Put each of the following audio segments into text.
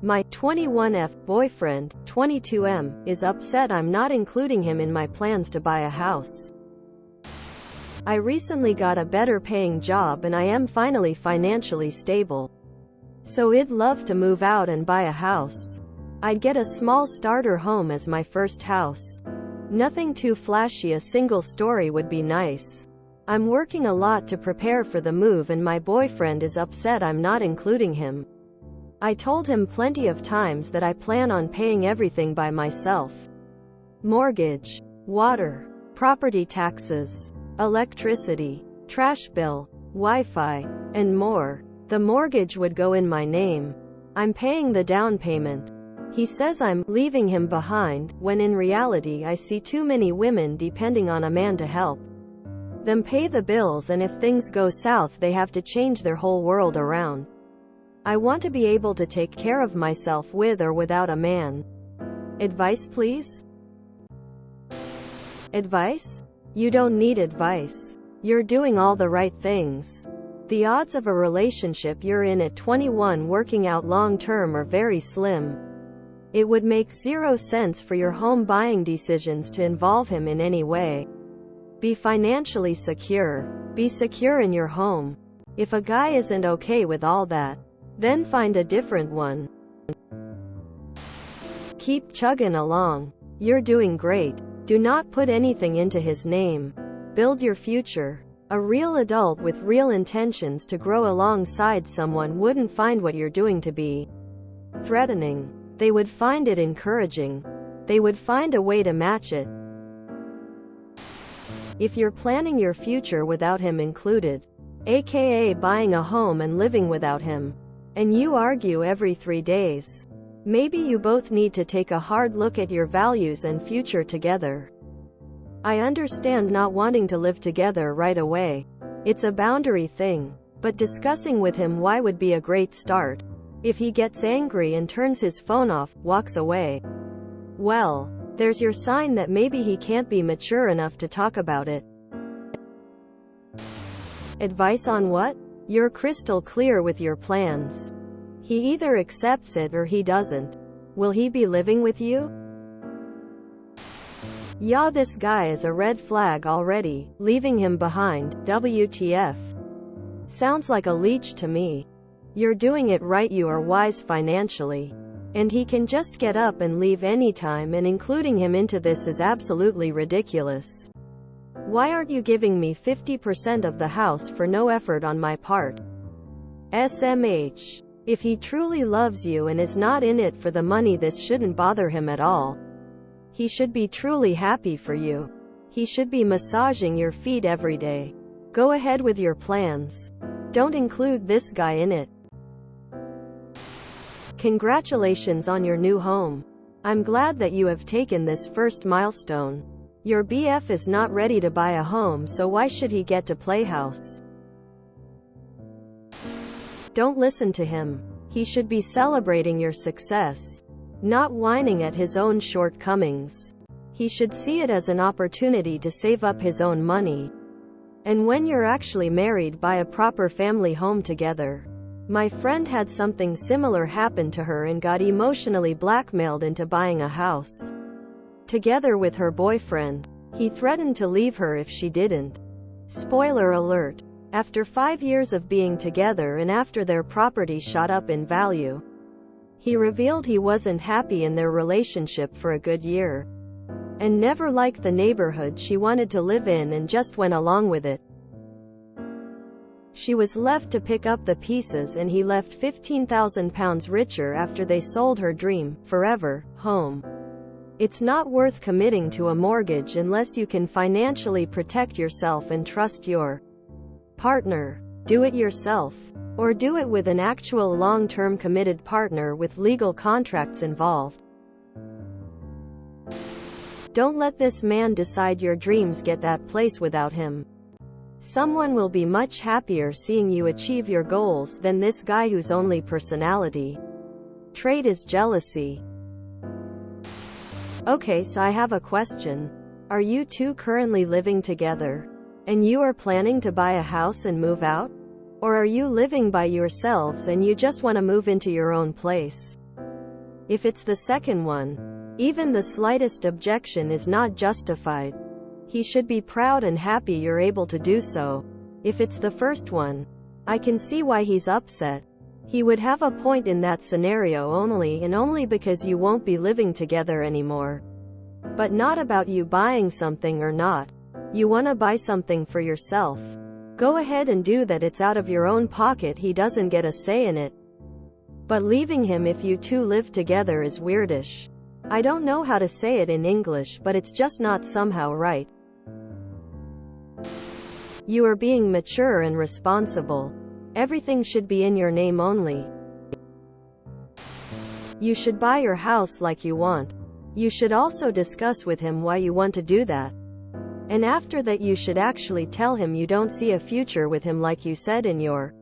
My 21F boyfriend, 22M, is upset I'm not including him in my plans to buy a house. I recently got a better paying job and I am finally financially stable. So I'd love to move out and buy a house. I'd get a small starter home as my first house. Nothing too flashy, a single story would be nice. I'm working a lot to prepare for the move and my boyfriend is upset I'm not including him. I told him plenty of times that I plan on paying everything by myself. Mortgage, water, property taxes, electricity, trash bill, Wi-Fi, and more. The mortgage would go in my name. I'm paying the down payment. He says I'm leaving him behind, when in reality I see too many women depending on a man to help them pay the bills, and if things go south they have to change their whole world around. I want to be able to take care of myself with or without a man. Advice, please? Advice? You don't need advice. You're doing all the right things. The odds of a relationship you're in at 21 working out long term are very slim. It would make zero sense for your home buying decisions to involve him in any way. Be financially secure. Be secure in your home. If a guy isn't okay with all that, then find a different one. Keep chugging along. You're doing great. Do not put anything into his name. Build your future. A real adult with real intentions to grow alongside someone wouldn't find what you're doing to be threatening. They would find it encouraging. They would find a way to match it. If you're planning your future without him included, aka buying a home and living without him, and you argue every 3 days, maybe you both need to take a hard look at your values and future together. I understand not wanting to live together right away. It's a boundary thing. But discussing with him why would be a great start. If he gets angry and turns his phone off, walks away, well, there's your sign that maybe he can't be mature enough to talk about it. Advice on what? You're crystal clear with your plans. He either accepts it or he doesn't. Will he be living with you? Yeah, this guy is a red flag already. Leaving him behind, WTF. Sounds like a leech to me. You're doing it right, you are wise financially. And he can just get up and leave anytime, and including him into this is absolutely ridiculous. Why aren't you giving me 50% of the house for no effort on my part? SMH. If he truly loves you and is not in it for the money, this shouldn't bother him at all. He should be truly happy for you. He should be massaging your feet every day. Go ahead with your plans. Don't include this guy in it. Congratulations on your new home. I'm glad that you have taken this first milestone. Your BF is not ready to buy a home, so why should he get to play house? Don't listen to him. He should be celebrating your success, not whining at his own shortcomings. He should see it as an opportunity to save up his own money. And when you're actually married, buy a proper family home together. My friend had something similar happen to her and got emotionally blackmailed into buying a house together with her boyfriend. He threatened to leave her if she didn't. Spoiler alert. After 5 years of being together and after their property shot up in value, he revealed he wasn't happy in their relationship for a good year, and never liked the neighborhood she wanted to live in and just went along with it. She was left to pick up the pieces, and he left £15,000 richer after they sold her dream, forever, home. It's not worth committing to a mortgage unless you can financially protect yourself and trust your partner. Do it yourself. Or do it with an actual long-term committed partner with legal contracts involved. Don't let this man decide your dreams. Get that place without him. Someone will be much happier seeing you achieve your goals than this guy whose only personality trait is jealousy. Okay, so I have a question. Are you two currently living together, and you are planning to buy a house and move out? Or are you living by yourselves and you just want to move into your own place? If it's the second one, even the slightest objection is not justified. He should be proud and happy you're able to do so. If it's the first one, I can see why he's upset. He would have a point in that scenario only and only because you won't be living together anymore. But not about you buying something or not. You wanna buy something for yourself. Go ahead and do that. It's out of your own pocket. He doesn't get a say in it. But leaving him if you two live together is weirdish. I don't know how to say it in English, but it's just not somehow right. You are being mature and responsible. Everything should be in your name only. You should buy your house like you want. You should also discuss with him why you want to do that. And after that you should actually tell him you don't see a future with him like you said in your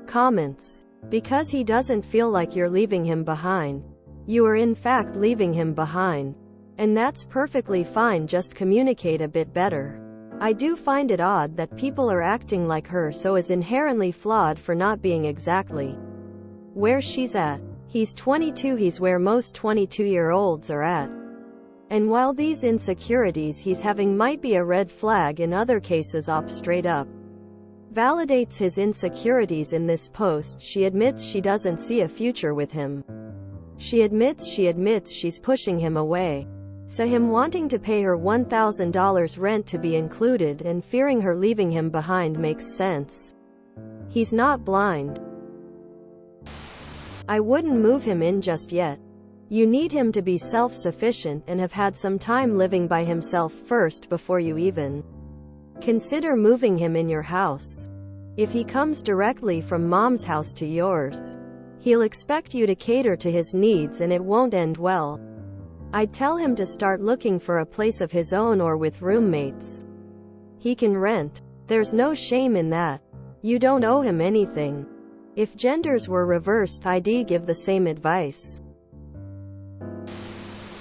comments. Because he doesn't feel like you're leaving him behind. You are in fact leaving him behind. And that's perfectly fine, just communicate a bit better. I do find it odd that people are acting like her so is inherently flawed for not being exactly where she's at. He's 22, he's where most 22-year-olds are at. And while these insecurities he's having might be a red flag, in other cases straight up validates his insecurities. In this post she admits she doesn't see a future with him. She admits she's pushing him away. So him wanting to pay her $1,000 rent to be included and fearing her leaving him behind makes sense. He's not blind. I wouldn't move him in just yet. You need him to be self-sufficient and have had some time living by himself first before you even consider moving him in your house. If he comes directly from mom's house to yours, he'll expect you to cater to his needs and it won't end well. I'd tell him to start looking for a place of his own or with roommates he can rent. There's no shame in that. You don't owe him anything. If genders were reversed, I'd give the same advice.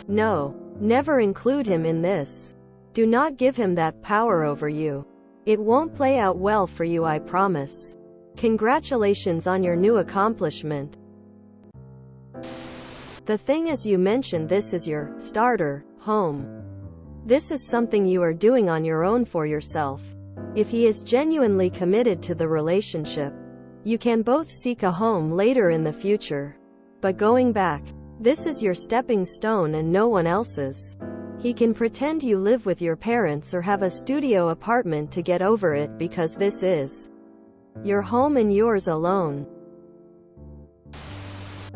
No, never include him in this. Do not give him that power over you. It won't play out well for you, I promise. Congratulations on your new accomplishment. The thing is, you mentioned this is your starter home. This is something you are doing on your own for yourself. If he is genuinely committed to the relationship, you can both seek a home later in the future. But going back, this is your stepping stone and no one else's. He can pretend you live with your parents or have a studio apartment to get over it, because this is your home and yours alone.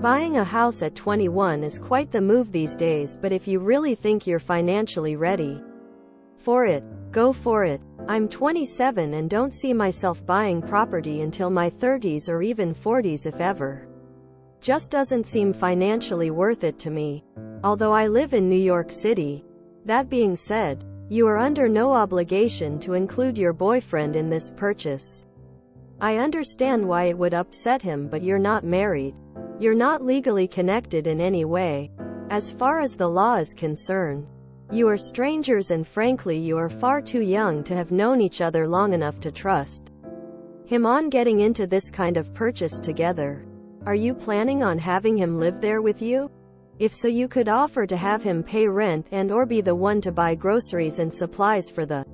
Buying a house at 21 is quite the move these days, but if you really think you're financially ready for it, go for it. I'm 27 and don't see myself buying property until my 30s or even 40s if ever. Just doesn't seem financially worth it to me. Although I live in New York City. That being said, you are under no obligation to include your boyfriend in this purchase. I understand why it would upset him, but you're not married. You're not legally connected in any way. As far as the law is concerned, you are strangers, and frankly you are far too young to have known each other long enough to trust him on getting into this kind of purchase together. Are you planning on having him live there with you? If so, you could offer to have him pay rent and or be the one to buy groceries and supplies for the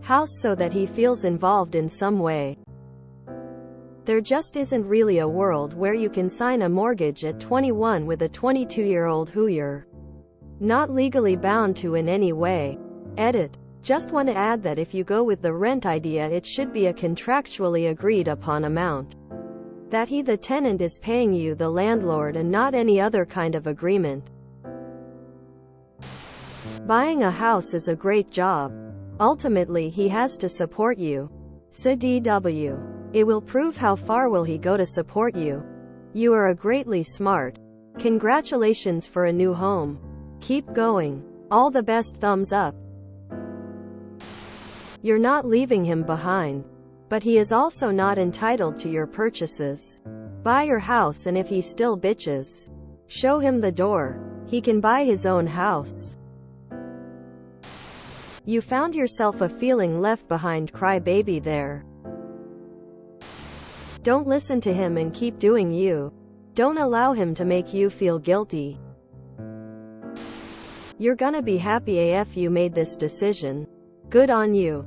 house so that he feels involved in some way. There just isn't really a world where you can sign a mortgage at 21 with a 22-year-old who you're not legally bound to in any way. Edit. Just want to add that if you go with the rent idea, it should be a contractually agreed upon amount that he, the tenant, is paying you, the landlord, and not any other kind of agreement. Buying a house is a great job. Ultimately, he has to support you. CDW. It will prove how far will he go to support you. You are a greatly smart. Congratulations for a new home. Keep going. All the best, thumbs up. You're not leaving him behind. But he is also not entitled to your purchases. Buy your house, and if he still bitches, show him the door. He can buy his own house. You found yourself a feeling left behind crybaby there. Don't listen to him and keep doing you. Don't allow him to make you feel guilty. You're gonna be happy AF you made this decision. Good on you.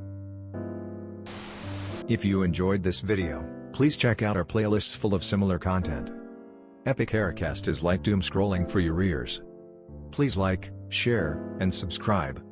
If you enjoyed this video, please check out our playlists full of similar content. Epic Haircast is like doom scrolling for your ears. Please like, share, and subscribe.